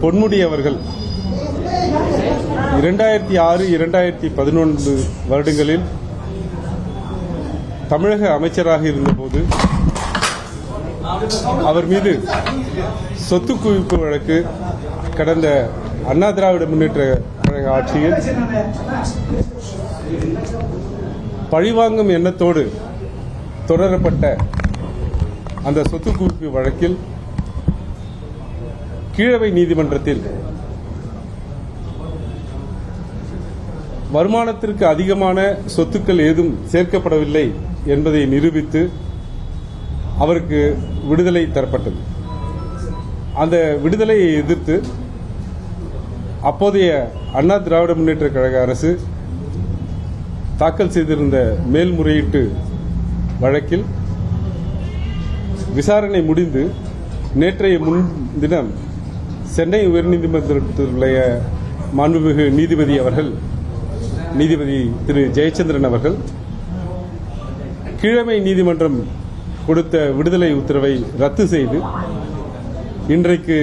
பொன்முடி அவர்கள் 2006-2011 வருடங்களில் தமிழக அமைச்சராக இருந்தபோது அவர் மீது சொத்து குவிப்பு வழக்கு கடந்த அண்ணா திராவிட முன்னேற்ற கழக ஆட்சியில் பழிவாங்கும் எண்ணத்தோடு தொடரப்பட்ட அந்த சொத்து குவிப்பு வழக்கில் கீழவை நீதிமன்றத்தில் வருமானத்திற்கு அதிகமான சொத்துக்கள் ஏதும் சேர்க்கப்படவில்லை என்பதை நிரூபித்து அவருக்கு விடுதலை தரப்பட்டது. அந்த விடுதலையை எதிர்த்து அப்போதைய அண்ணா திராவிட முன்னேற்ற கழக அரசு தாக்கல் செய்திருந்த மேல்முறையீட்டு வழக்கில் விசாரணை முடிந்து நேற்றைய முன்தினம் சென்னை உயர்நீதிமன்றத்திலுள்ள மாண்புமிகு நீதிபதி திரு ஜெயச்சந்திரன் அவர்கள் கீழமை நீதிமன்றம் கொடுத்த விடுதலை உத்தரவை ரத்து செய்து இன்றைக்கு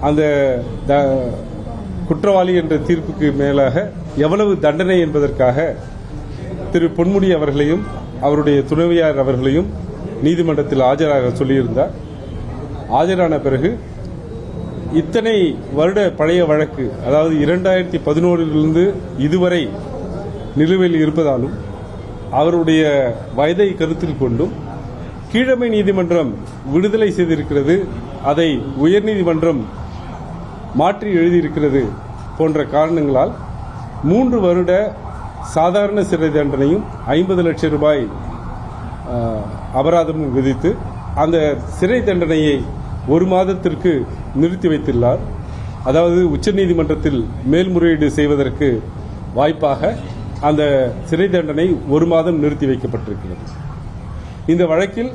அந்த குற்றவாளி என்ற தீர்ப்புக்கு மேலாக எவ்வளவு தண்டனை என்பதற்காக திரு பொன்முடி அவர்களையும் அவருடைய துணைவியார் அவர்களையும் நீதிமன்றத்தில் ஆஜராக சொல்லியிருந்தார். ஆஜரான பிறகு இத்தனை வருட பழைய வழக்கு, அதாவது 2011 இதுவரை நிலுவையில் இருப்பதாலும் அவருடைய வயதை கருத்தில் கொண்டும் கீழமை நீதிமன்றம் விடுதலை செய்திருக்கிறது, அதை உயர்நீதிமன்றம் மாற்றி எழுதியிருக்கிறது போன்ற காரணங்களால் 3 வருட சாதாரண சிறை தண்டனையும் 50 லட்சம் ரூபாய் அபராதமும் விதித்து அந்த சிறை தண்டனையை 1 மாதத்திற்கு நிறுத்தி வைத்துள்ளார். அதாவது உச்சநீதிமன்றத்தில் மேல்முறையீடு செய்வதற்கு வாய்ப்பாக அந்த சிறை தண்டனை 1 மாதம் நிறுத்தி வைக்கப்பட்டிருக்கிறது. இந்த வழக்கில்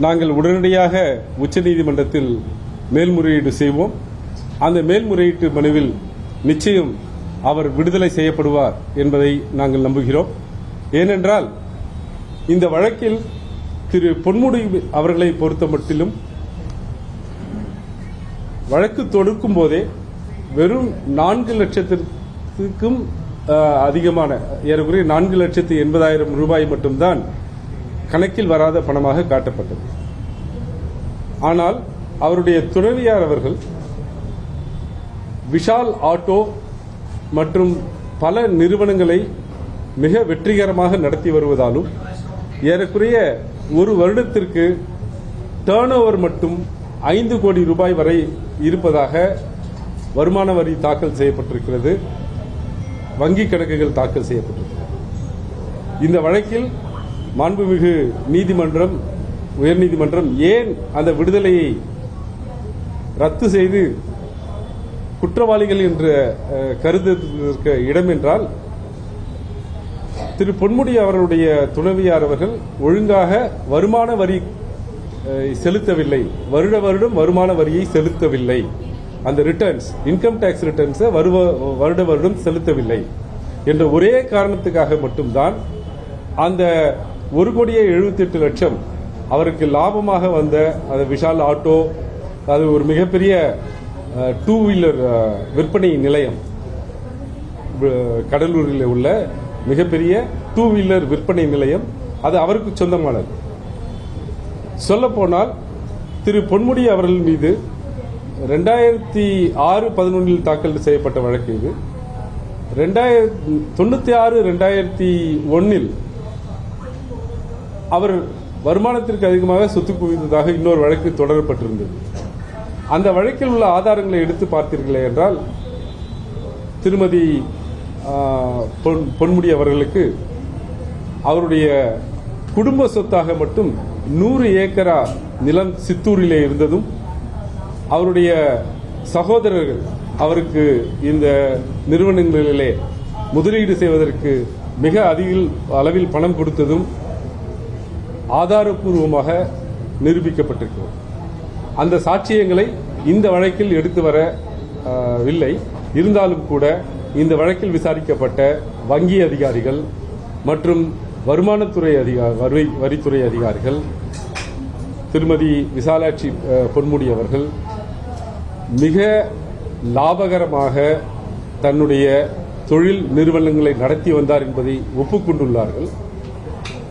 நாங்கள் உடனடியாக உச்சநீதிமன்றத்தில் மேல்முறையீடு செய்வோம். அந்த மேல்முறையீட்டு மனுவில் நிச்சயம் அவர் விடுதலை செய்யப்படுவார் என்பதை நாங்கள் நம்புகிறோம். ஏனென்றால் இந்த வழக்கில் திரு பொன்முடி அவர்களை பொறுத்தமட்டிலும் வழக்கு தொடுக்கும் போதே வெறும் 4 லட்சத்திற்கும் அதிகமான ஏறக்குறைய 4,80,000 ரூபாய் மட்டும்தான் கணக்கில் வராத பணமாக காட்டப்பட்டது. ஆனால் அவருடைய துணைவியார் அவர்கள் விஷால் ஆட்டோ மற்றும் பல நிறுவனங்களை மிக வெற்றிகரமாக நடத்தி வருவதாலும் ஏறக்குறைய 1 வருடத்திற்கு டர்ன் ஓவர் மட்டும் 5 கோடி ரூபாய் வரை இருப்பதாக வருமான வரி தாக்கல் செய்யப்பட்டிருக்கிறது, வங்கிக் கணக்குகள் தாக்கல் செய்யப்பட்டிருக்கிறது. இந்த வழக்கில் மாண்புமிகு உயர்நீதிமன்றம் ஏன் அந்த விடுதலையை ரத்து செய்து குற்றவாளிகள் என்று கருதுவதற்கு இடம் என்றால், திரு பொன்முடி அவர்களுடைய துணைவியார் அவர்கள் ஒழுங்காக வருமான வரி செலுத்தவில்லை, வருடம் வருமான வரியை செலுத்தவில்லை, அந்த ரிட்டர்ன்ஸ் இன்கம் டாக்ஸ் ரிட்டர்ன்ஸ் வருடம் செலுத்தவில்லை என்ற ஒரே காரணத்துக்காக மட்டும்தான் அந்த 1,78,00,000 அவருக்கு லாபமாக வந்த அந்த விஷால் ஆட்டோ, அது ஒரு மிகப்பெரிய 2 வீலர் விற்பனை நிலையம், கடலூரில் உள்ள மிகப்பெரிய 2 வீலர் விற்பனை நிலையம், அது அவருக்கு சொந்தமானது. சொல்லப்போனால் திரு பொன்முடி அவர்கள் மீது 2006-11 தாக்கல் செய்யப்பட்ட வழக்கு இது. 96-2001 அவர் வருமானத்திற்கு அதிகமாக சொத்து குவித்ததாக இன்னொரு வழக்கு தொடரப்பட்டிருந்தது. அந்த வழக்கில் உள்ள ஆதாரங்களை எடுத்து பார்த்தீர்களே என்றால், திருமதி பொன்முடி அவர்களுக்கு அவருடைய குடும்ப சொத்தாக மட்டும் 100 ஏக்கரா நிலம் சித்தூரிலே இருந்ததும், அவருடைய சகோதரர்கள் அவருக்கு இந்த நிறுவனங்களிலே முதலீடு செய்வதற்கு மிக அதிக அளவில் பணம் கொடுத்ததும் ஆதாரப்பூர்வமாக நிரூபிக்கப்பட்டிருக்கிறது. அந்த சாட்சியங்களை இந்த வழக்கில் எடுத்து வரவில்லை. இருந்தாலும் கூட இந்த வழக்கில் விசாரிக்கப்பட்ட வங்கி அதிகாரிகள் மற்றும் வருமானத்துறை வரித்துறை அதிகாரிகள், திருமதி விசாலாட்சி பொன்முடி அவர்கள், மிக லாபகரமாக தன்னுடைய தொழில் நிறுவனங்களை நடத்தி வந்தார் என்பதை ஒப்புக்கொண்டுள்ளார்கள்.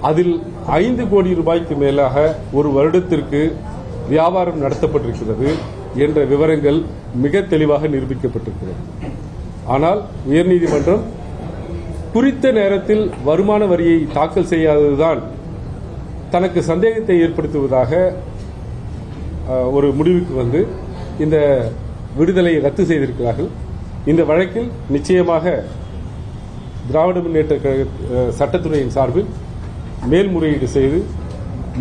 அதில் 5 கோடி ரூபாய்க்கு மேலாக ஒரு வருடத்திற்கு வியாபாரம் நடத்தப்பட்டிருக்கிறது என்ற விவரங்கள் மிக தெளிவாக நிரூபிக்கப்பட்டிருக்கிறது. ஆனால் உயர்நீதிமன்றம் குறித்த நேரத்தில் வருமான வரியை தாக்கல் செய்யாததுதான் தனக்கு சந்தேகத்தை ஏற்படுத்துவதாக ஒரு முடிவுக்கு வந்து இந்த விடுதலையை ரத்து செய்திருக்கிறார்கள். இந்த வழக்கில் நிச்சயமாக திராவிட முன்னேற்ற கழக சட்டத்துறையின் சார்பில் மேல்முறையீடு செய்து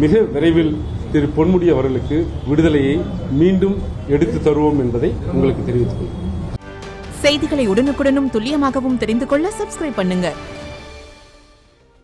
மிக விரைவில் திரு பொன்முடி அவர்களுக்கு விடுதலையை மீண்டும் எடுத்து தருவோம் என்பதை உங்களுக்கு தெரிவித்துக் கொள்கிறேன். செய்திகளை உடனுக்குடனும் துல்லியமாகவும் தெரிந்து கொள்ள சப்ஸ்கிரைப் பண்ணுங்க.